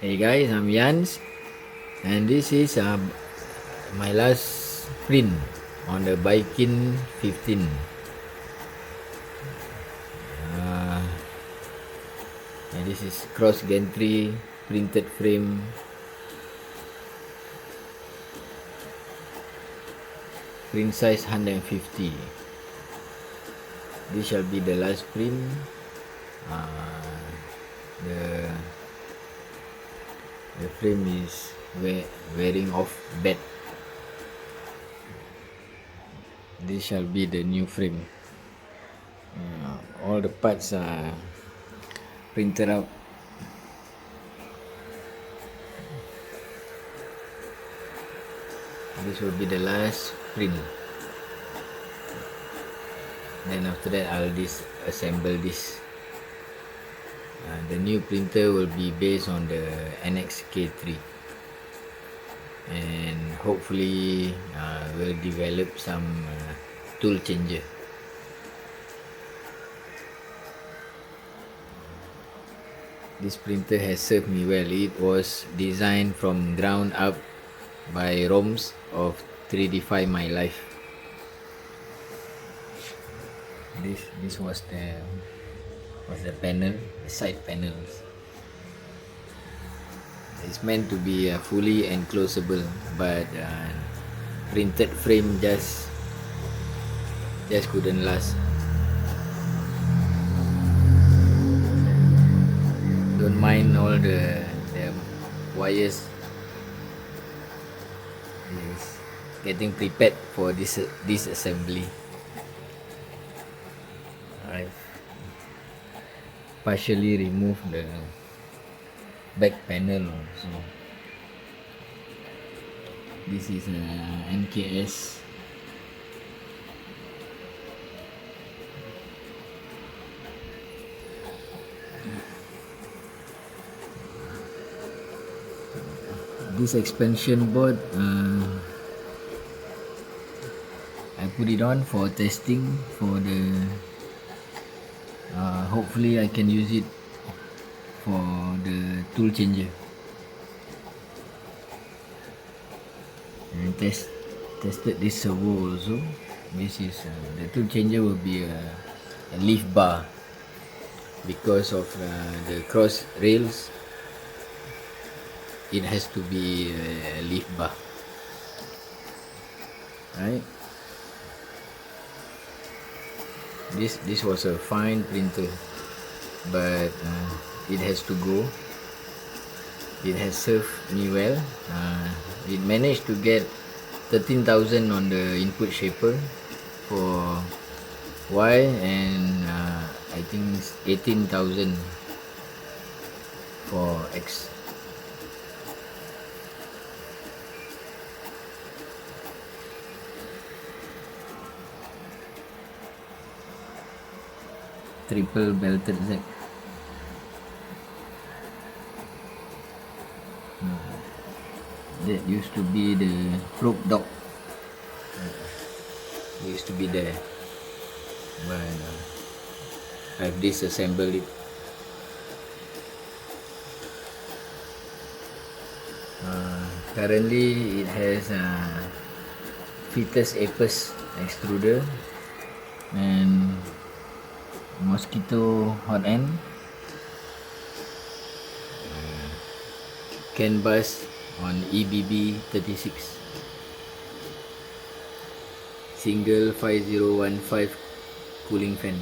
Hey guys, I'm Jans, and this is my last print on the Bikin15. And this is cross gantry printed frame. Print size 150. This shall be the last print. The frame is wearing off bed. This shall be the new frame. All the parts are printed out. This will be the last print. Then after that I'll disassemble this. The new printer will be based on the Annex K3, and hopefully we'll develop some tool changer. This printer has served me well. It was designed from ground up by Romz of 3D5 My Life. This was the panel, the side panels. It's meant to be fully enclosable, but printed frame just couldn't last. Don't mind all the wires. It's getting prepared for this assembly. I've partially removed the back panel also. This is a NKS. This expansion board, I put it on for testing for the hopefully I can use it for the tool changer, and tested this servo also. This is the tool changer will be a leaf bar because of the cross rails. It has to be a leaf bar, right? This was a fine printer, but it has to go. It has served me well. It managed to get 13,000 on the input shaper for Y, and I think 18,000 for X. Triple belted Z. That used to be the probe dog. It used to be there, but I've disassembled it. Currently it has a Phaetus Apus extruder and Mosquito hotend, CAN bus on EBB 36, single 5015 cooling fan,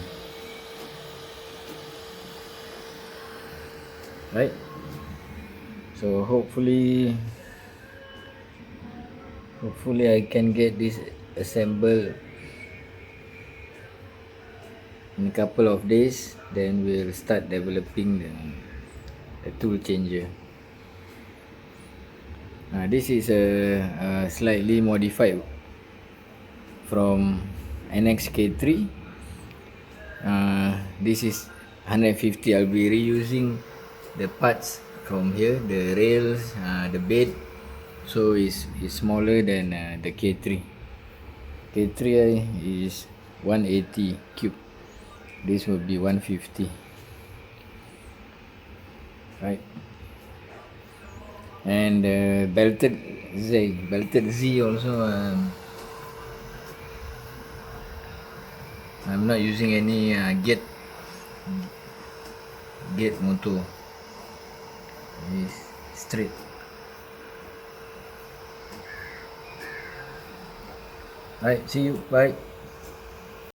right? So hopefully I can get this assembled in a couple of days. Then we'll start developing the tool changer. This is a slightly modified from Annex K3. This is 150. I'll be reusing the parts from here, the rails, the bed, so it's smaller than the K3. K3 is 180 cube. This will be 150, right? And belted Z also. I'm not using any gate motor. It's straight. Right, see you. Bye.